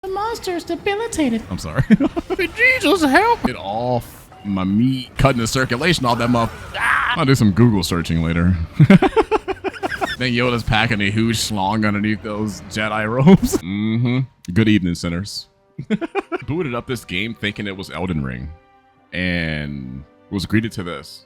The monster is debilitated. I'm sorry. Jesus, help! Get off my meat, cutting the circulation off that muff. I'll do some Google searching later. Think Yoda's packing a huge schlong underneath those Jedi robes. Good evening, sinners. Booted up this game thinking it was Elden Ring and was greeted to this.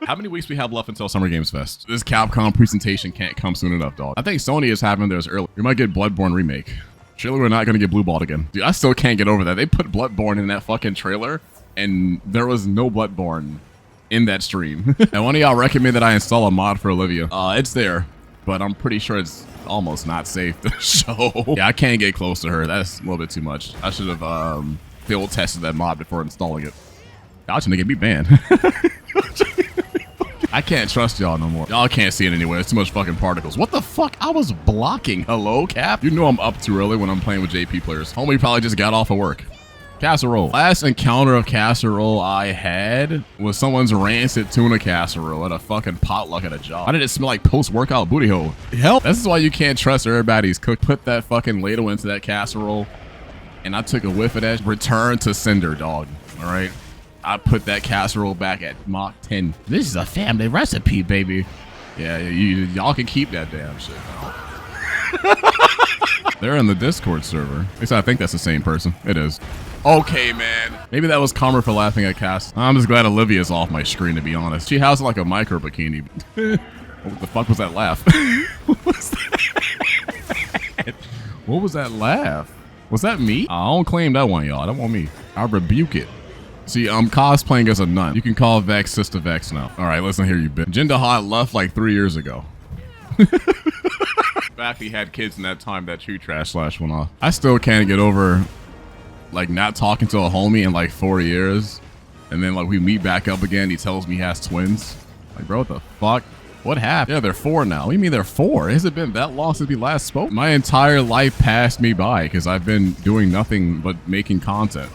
How many weeks we have left until Summer Games Fest? This Capcom presentation can't come soon enough, dog. I think Sony is having theirs early. We might get Bloodborne remake. Surely we're not gonna get blue balled again. Dude, I still can't get over that. They put Bloodborne in that fucking trailer and there was no Bloodborne in that stream. And one of y'all recommend that I install a mod for Olivia. It's there, but I'm pretty sure it's almost not safe to show. Yeah, I can't get close to her. That's a little bit too much. I should have field tested that mod before installing it. Y'all trying to get me banned. I can't trust y'all no more. Y'all can't see it anywhere. It's too much fucking particles. What the fuck? I was blocking. Hello, Cap? You know I'm up too early when I'm playing with JP players. Homie probably just got off of work. Casserole. Last encounter of casserole I had was someone's rancid tuna casserole at a fucking potluck at a job. Why did it smell like post-workout booty hole? Help! This is why you can't trust everybody's cook. Put that fucking ladle into that casserole, and I took a whiff of that. Return to sender, dog. All right? I put that casserole back at Mach 10. This is a family recipe, baby. Yeah, y'all can keep that damn shit. They're in the Discord server. At least I think that's the same person. It is. Okay, man. Maybe that was karma for laughing at Cass. I'm just glad Olivia's off my screen, to be honest. She has like a micro bikini. What the fuck was that laugh? What was that? What was that laugh? Was that me? I don't claim that one, y'all. That wasn't me. I rebuke it. See, I'm cosplaying as a nun. You can call Vex Sister Vex now. All right, listen here, you bitch. Jinder Hot left like 3 years ago. Back he had kids in that time that tree trash slash went off. I still can't get over like not talking to a homie in like 4 years. And then like we meet back up again. He tells me he has twins. Like, bro, what the fuck? What happened? Yeah, they're 4 now. What do you mean they're 4? Has it been that long since we last spoke? My entire life passed me by because I've been doing nothing but making content.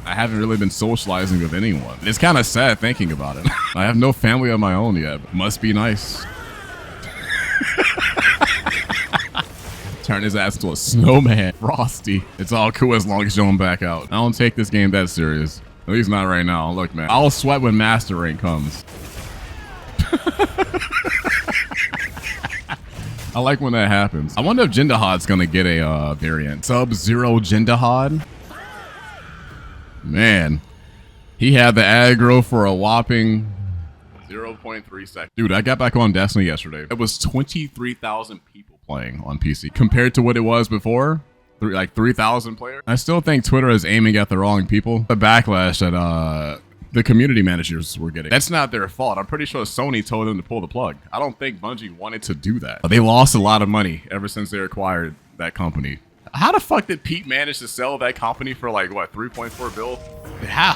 I haven't really been socializing with anyone. It's kind of sad thinking about it. I have no family of my own yet. Must be nice. Turn his ass into a snowman. Frosty. It's all cool as long as you don't back out. I don't take this game that serious. At least not right now. Look, man. I'll sweat when Master Rank comes. I like when that happens. I wonder if Jindahod's gonna get a variant. Sub-Zero Jindahod. Man, he had the aggro for a whopping 0.3 seconds. Dude, I got back on Destiny yesterday. It was 23,000 people playing on PC compared to what it was before. Like 3,000 players. I still think Twitter is aiming at the wrong people. The backlash that the community managers were getting. That's not their fault. I'm pretty sure Sony told them to pull the plug. I don't think Bungie wanted to do that. They lost a lot of money ever since they acquired that company. How the fuck did Pete manage to sell that company for like, what, 3.4 bill? How?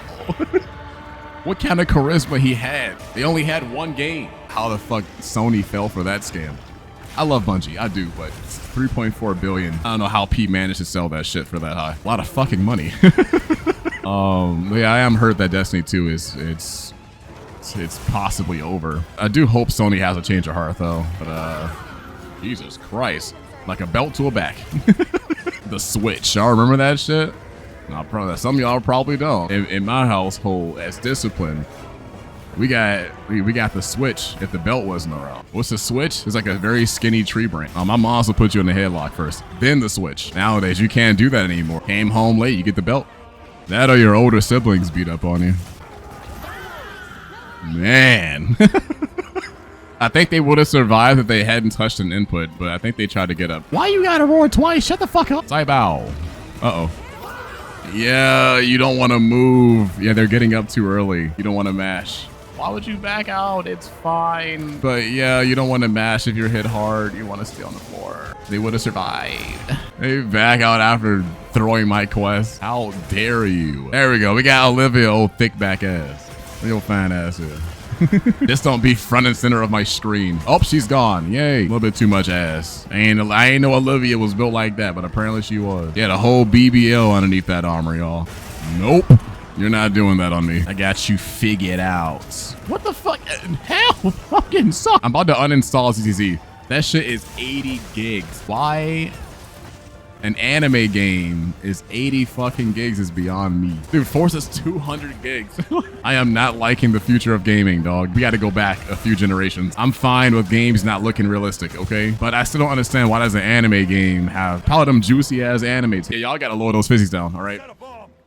What kind of charisma he had? They only had one game. How the fuck Sony fell for that scam? I love Bungie, I do, but 3.4 billion. I don't know how Pete managed to sell that shit for that high. A lot of fucking money. Yeah, I am hurt that Destiny 2 it's possibly over. I do hope Sony has a change of heart though, but Jesus Christ. Like a belt to a back. The Switch. Y'all remember that shit? No, probably some of y'all probably don't. In my household, as discipline, we got the Switch if the belt wasn't around. What's the Switch? It's like a very skinny tree branch. My mom's will put you in the headlock first, then the Switch. Nowadays, you can't do that anymore. Came home late, you get the belt. That or your older siblings beat up on you. Man. I think they would have survived if they hadn't touched an input, but I think they tried to get up. Why you gotta roar twice? Shut the fuck up. Bow. Uh-oh. Yeah, you don't want to move. Yeah, they're getting up too early. You don't want to mash. Why would you back out? It's fine. But yeah, you don't want to mash if you're hit hard. You want to stay on the floor. They would have survived. They back out after throwing my quest. How dare you? There we go. We got Olivia, old thick back ass. Real fine ass here. Just don't be front and center of my screen. Oh, she's gone. Yay. A little bit too much ass. I ain't know Olivia was built like that, but apparently she was. Yeah, the whole BBL underneath that armor, y'all. Nope. You're not doing that on me. I got you figured out. What the fuck? Hell fucking suck. I'm about to uninstall ZZZ. That shit is 80 gigs. Why An anime game is 80 fucking gigs is beyond me. Dude, Forza's 200 gigs. I am not liking the future of gaming, dog. We got to go back a few generations. I'm fine with games not looking realistic, okay? But I still don't understand why does an anime game have probably them juicy ass animates. Yeah, y'all got to lower those physics down, all right?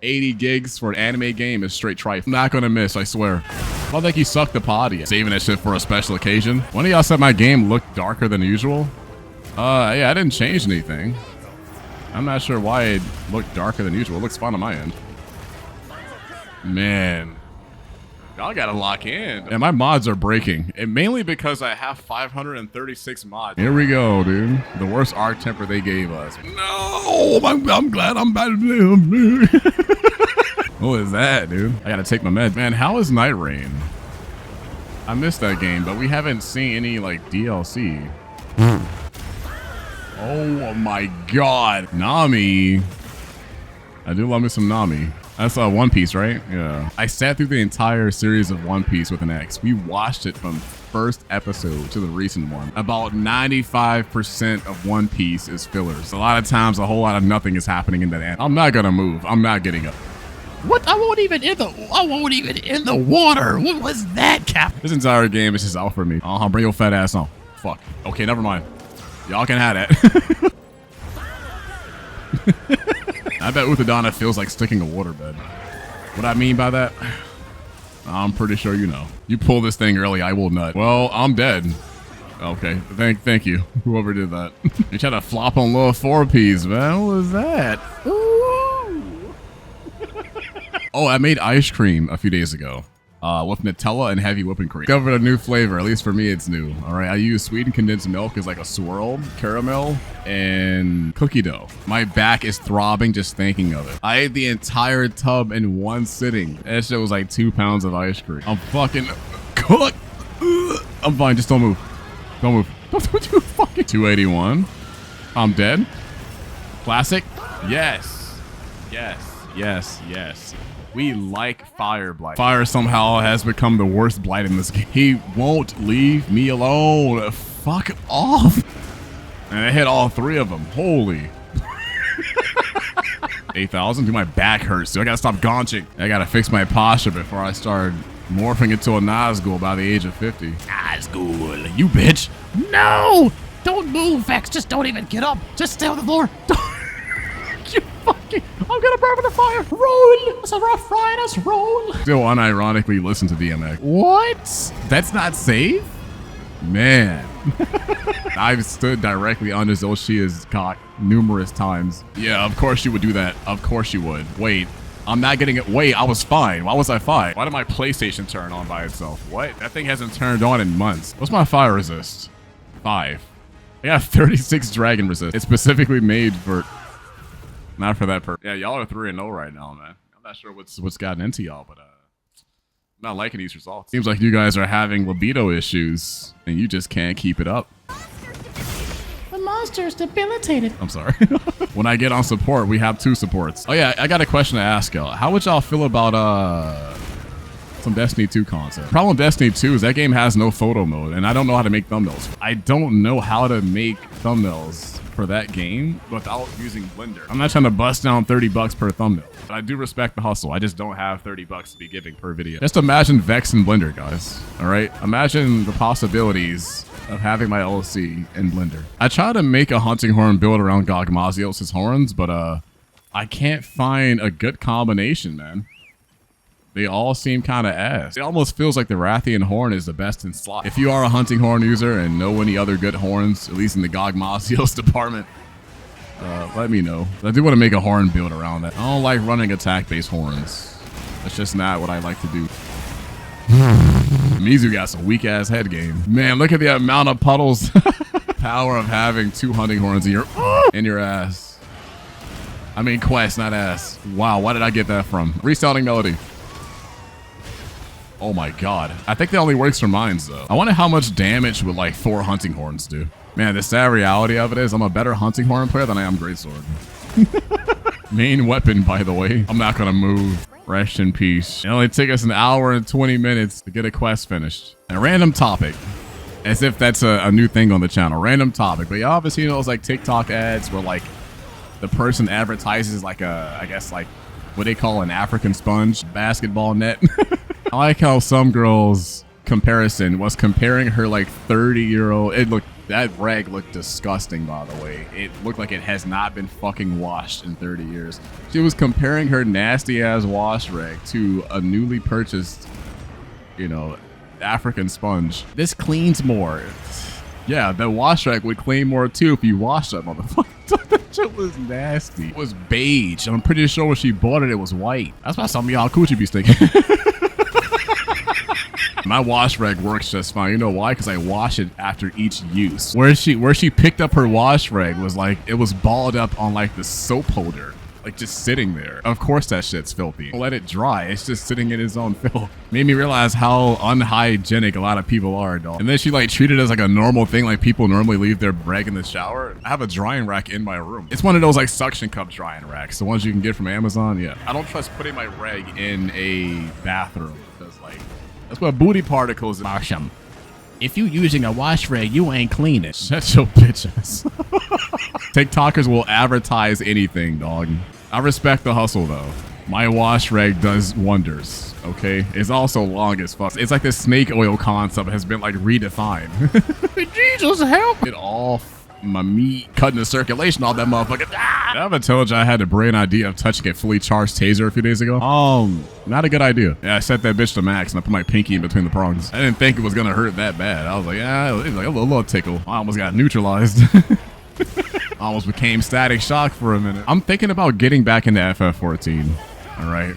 80 gigs for an anime game is straight tripe. I'm not gonna miss, I swear. I don't think he sucked the pod yet. Saving that shit for a special occasion. One of y'all said my game looked darker than usual. Yeah, I didn't change anything. I'm not sure why it looked darker than usual. It looks fine on my end. Man. Y'all gotta lock in. And my mods are breaking. And mainly because I have 536 mods. Here we go, dude. The worst arc temper they gave us. No! I'm glad I'm better than him. What is that, dude? I gotta take my meds. Man, how is Night Rain? I missed that game, but we haven't seen any, like, DLC. Oh my god. Nami. I do love me some Nami. That's One Piece, right? Yeah. I sat through the entire series of One Piece with an ex. We watched it from first episode to the recent one. About 95% of One Piece is fillers. A lot of times, a whole lot of nothing is happening in that end. I'm not gonna move. I'm not getting up. What? I won't even in the water. What was that, Cap? This entire game is just out for me. Bring your fat ass on. Fuck. Okay, never mind. Y'all can have that. I bet Uthodana feels like sticking a waterbed. What I mean by that? I'm pretty sure you know. You pull this thing early, I will nut. Well, I'm dead. Okay, thank you, whoever did that. You try to flop on little 4Ps, man. What was that? Ooh. Oh, I made ice cream a few days ago. With Nutella and heavy whipping cream. Discovered a new flavor, at least for me it's new. All right, I use sweetened condensed milk as like a swirl, caramel, and cookie dough. My back is throbbing just thinking of it. I ate the entire tub in one sitting. That shit was like 2 pounds of ice cream. I'm fucking cooked. I'm fine, just don't move. Don't move. Don't you fucking 281. I'm dead. Classic. Yes. Yes. We like Fire Blight. Fire somehow has become the worst blight in this game. He won't leave me alone. Fuck off. And I hit all 3 of them. Holy. 8,000? Dude, my back hurts. Dude, I gotta stop gaunching. I gotta fix my posture before I start morphing into a Nazgul by the age of 50. Nazgul, you bitch. No! Don't move, Vex. Just don't even get up. Just stay on the floor. You fucking... I'm gonna burn with the fire. Roll. It's a rough ride. Let's roll. Still unironically listen to DMX. What? That's not safe? Man. I've stood directly under Zolshia's cock numerous times. Yeah, of course you would do that. Of course you would. Wait. I'm not getting it. Wait, I was fine. Why was I fine? Why did my PlayStation turn on by itself? What? That thing hasn't turned on in months. What's my fire resist? 5. I got 36 dragon resist. It's specifically made for... Not for that purpose. Yeah, y'all are 3-0 right now, man. I'm not sure what's gotten into y'all, but I'm not liking these results. Seems like you guys are having libido issues, and you just can't keep it up. The monster is debilitated. I'm sorry. When I get on support, we have 2 supports. Oh yeah, I got a question to ask y'all. How would y'all feel about some Destiny 2 content? Problem with Destiny 2 is that game has no photo mode, and I don't know how to make thumbnails. I don't know how to make thumbnails for that game without using Blender. I'm not trying to bust down $30 per thumbnail, but I do respect the hustle. I just don't have $30 to be giving per video. Just imagine Vex in Blender, guys. All right, imagine the possibilities of having my LLC in Blender. I try to make a hunting horn build around Gogmazios' horns, but I can't find a good combination, man. They all seem kind of ass. It almost feels like the Rathian horn is the best in slot. If you are a hunting horn user and know any other good horns, at least in the Gogmazios department, let me know. I do want to make a horn build around that. I don't like running attack-based horns. That's just not what I like to do. Mizu got some weak-ass head game. Man, look at the amount of puddles. Power of having 2 hunting horns in your ass. I mean quest, not ass. Wow, why did I get that from? Restarting melody. Oh my god. I think that only works for mines though. I wonder how much damage would like 4 hunting horns do. Man, the sad reality of it is I'm a better hunting horn player than I am greatsword. Main weapon, by the way. I'm not gonna move. Rest in peace. It only took us 1 hour and 20 minutes to get a quest finished. A random topic. As if that's a new thing on the channel. Random topic. But you obviously know those like TikTok ads where like the person advertises like I guess like what they call an African sponge basketball net. I like how some girls comparison was comparing her like 30-year-old. That rag looked disgusting, by the way. It looked like it has not been fucking washed in 30 years. She was comparing her nasty ass wash rag to a newly purchased, you know, African sponge. This cleans more. Yeah, the wash rag would clean more too if you wash that motherfucker. That shit was nasty. It was beige. I'm pretty sure when she bought it, it was white. That's why some of y'all coochie be stinking. My wash rag works just fine. You know why? Because I wash it after each use. Where she picked up her wash rag was like, it was balled up on like the soap holder. Like just sitting there. Of course that shit's filthy. Let it dry. It's just sitting in its own filth. Made me realize how unhygienic a lot of people are, dog. And then she like treated it as like a normal thing, like people normally leave their rag in the shower. I have a drying rack in my room. It's one of those like suction cup drying racks, the ones you can get from Amazon. Yeah. I don't trust putting my rag in a bathroom because like that's what booty particles. Marsham, if you using a wash rag, you ain't clean it. Shut your bitch ass. TikTokers will advertise anything, dog. I respect the hustle though. My wash rag does wonders, okay? It's also long as fuck. It's like the snake oil concept has been like redefined. Jesus help! It all my meat cutting the circulation, all that motherfucker. Ah! I ever told you I had the brain idea of touching a fully charged taser a few days ago? Not a good idea. Yeah, I set that bitch to max and I put my pinky in between the prongs. I didn't think it was gonna hurt that bad. I was like, yeah, it was like a little tickle. I almost got neutralized. I almost became static shock for a minute. I'm thinking about getting back into FF14. All right.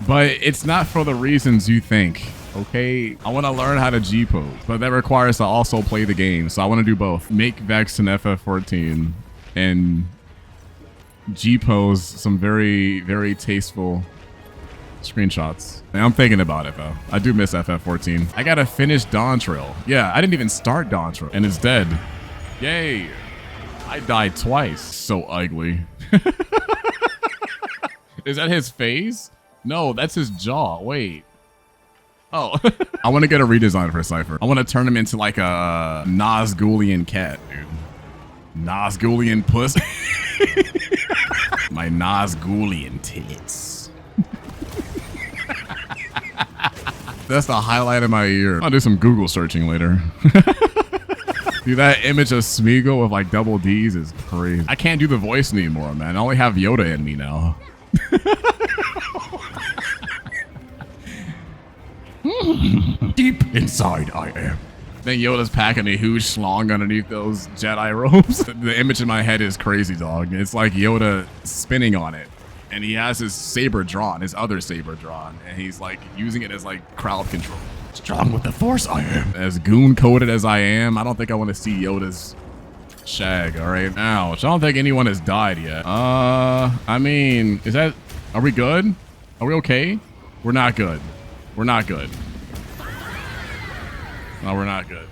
But it's not for the reasons you think. Okay, I want to learn how to G-pose, but that requires to also play the game. So I want to do both. Make Vex in FF14 and G-pose some very, very tasteful screenshots. And I'm thinking about it though. I do miss FF14. I gotta finish Dawn Trail. Yeah, I didn't even start Dawn Trail and it's dead. Yay. I died twice. So ugly. Is that his face? No, that's his jaw. Wait. Oh, I want to get a redesign for Cypher. I want to turn him into like a Nazgulian cat, dude. Nazgulian puss. My Nazgulian tits. That's the highlight of my year. I'll do some Google searching later. Dude, that image of Smeagol with like double D's is crazy. I can't do the voice anymore, man. I only have Yoda in me now. Deep inside I am. Then Yoda's packing a huge schlong underneath those Jedi robes. The image in my head is crazy, dog. It's like Yoda spinning on it. And he has his saber drawn, his other saber drawn. And he's like using it as like crowd control. Strong with the force I am. As goon-coded as I am, I don't think I want to see Yoda's shag, all right? Ouch, I don't think anyone has died yet. I mean, are we good? Are we okay? We're not good. We're not good. No, we're not good.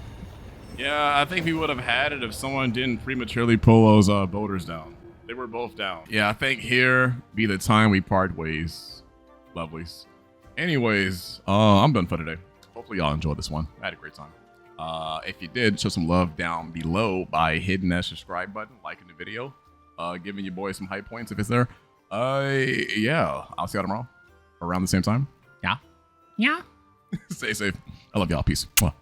Yeah, I think we would have had it if someone didn't prematurely pull those boulders down. They were both down. Yeah, I think here be the time we part ways. Lovelies. Anyways, I'm done for today. Hopefully y'all enjoyed this one. I had a great time. If you did, show some love down below by hitting that subscribe button, liking the video, giving your boy some hype points if it's there. Yeah, I'll see y'all tomorrow around the same time. Yeah. Stay safe. I love y'all. Peace. Mwah.